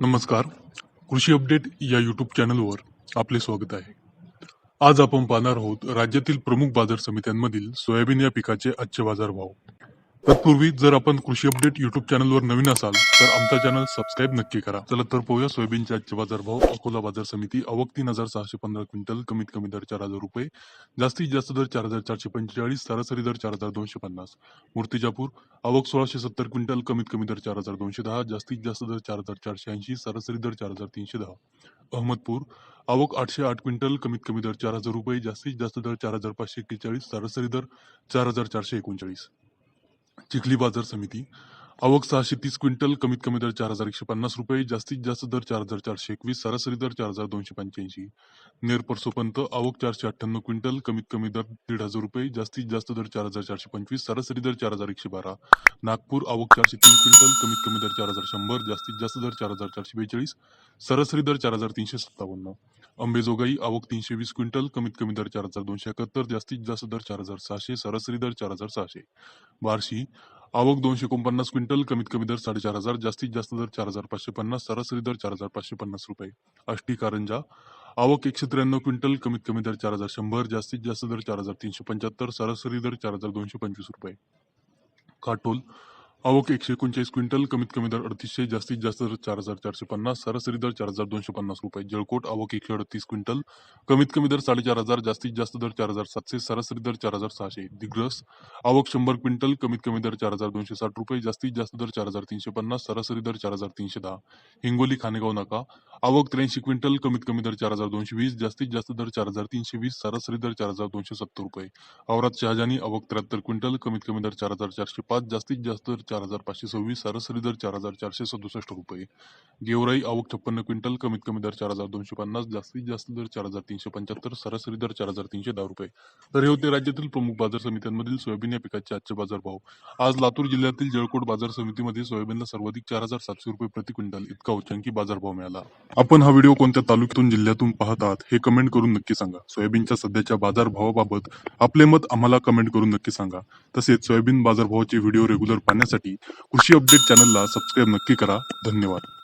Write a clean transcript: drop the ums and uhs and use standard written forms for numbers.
नमस्कार. कृषी अपडेट या यूट्यूब चॅनलवर आपले स्वागत आहे. आज आपण पाहणार आहोत राज्यातील प्रमुख बाजार समित्यांमधील सोयाबीन या पिकाचे आजचे बाजारभाव. तत्पूर्वी जर आपण कृषी अपडेट यूट्यूब चॅनलवर नवीन असाल तर आमचा चॅनल सबस्क्राईब नक्की करा. चला तर पाहूया सोयाबीनचे आजचे बाजारभाव. अकोला बाजार समिती आवक 3,615 क्विंटल, कमीत कमी दर 4,000 रुपये, जास्तीत जास्त दर 4,445, सरासरी दर 4,250. मूर्तिजापूर आवक 1,670 क्विंटल, कमीत कमी दर 4,210, जास्तीत जास्त दर 4,480, सरासरी दर 4,310. अहमदपूर आवक 808 क्विंटल, कमीत कमी दर 4,000 रुपये, जास्तीत जास्त दर 4,541, सरासरी दर 4,439. चिखली बाजार समिती आवक 630 क्विंटल, कमीत कमी दर 4,150 रुपये, जास्तीत जास्त दर 4,421, सरासरी दर 4,285. नेर परसोपंत आवक 498 क्विंटल, कमीत कमी दर 1,500 रुपये, जास्तीत जास्त दर 4,425, सरासरी दर 4,112. नागपूर आवक 403 क्विंटल, कमीत कमी दर 4,100, जास्तीत जास्त दर 4,442, सरासरी दर 4,357. अंबेजोगाई आवक 320 क्विंटल, कमीत कमी दर 4,271, जास्तीत जास्त दर 4,600, सरासरी दर 4,600. बार्शी आवक 249 क्विंटल, कमीत कमी दर 4,500, जास्तीत जास्त दर 4,550, सरासरी दर 4,550 रुपये. आष्टी कारंजा आवक 193 क्विंटल, कमीत कमी दर 4,100, जास्तीत जास्त दर 4,375, सरासरी दर 4,225 रुपये. काटोल आवक 139 क्विंटल, कमीत कमी दर 3,800, जास्तीत जास्त दर 4,450, सरासरी दर 4,250 रुपये. जळकोट आवक 138 क्विंटल, कमीत कमी दर 4,500, जास्तीत जास्त दर 4,700, सरासरी दर 4,600. दिग्रस आवक 100 क्विंटल, कमीत कमी दर 4,260 रुपये, जास्तीत जास्त दर 4,350, सरासरी दर 4,310. हिंगोली खानेगाव नाका आवक 83 क्विंटल, कमीत कमी दर 4,220, जास्तीत जास्त दर 4,320, सरासरी दर 4,270 रुपये. औराद शहाजानी आवक 73 क्विंटल, कमीत कमी दर 4,405, जास्तीत जास्त दर 4,526, सरासरी दर 4,467 रुपये. गेवराई आवक 56 क्विंटल, कमीत कमी दर 4,250, जास्तीत जास्त दर 4,375, सरासरी दर 4,310 रुपये. तर हे होते राज्यातील प्रमुख बाजार समित्यांमधील सोयाबीन या पिकाचे आजचे बाजारभाव. आज लातूर जिल्ह्यातील जळकोट बाजार समितीमध्ये सोयाबीनला सर्वाधिक 4,700 रुपये प्रति क्विंटल इतका उच्चांकी बाजारभाव मिळाला. आपण हा व्हिडिओ कोणत्या तालुक्यातून जिल्ह्यातून पाहत आहात हे कमेंट करून नक्की सांगा. सोयाबीनच्या सध्याच्या बाजारभावाबाबत आपले मत आम्हाला कमेंट करून नक्की सांगा. तसेच सोयाबीन बाजारभावाचे व्हिडिओ रेग्युलर पाहण्यासाठी कृषी अपडेट चॅनलला सबस्क्राईब नक्की करा. धन्यवाद.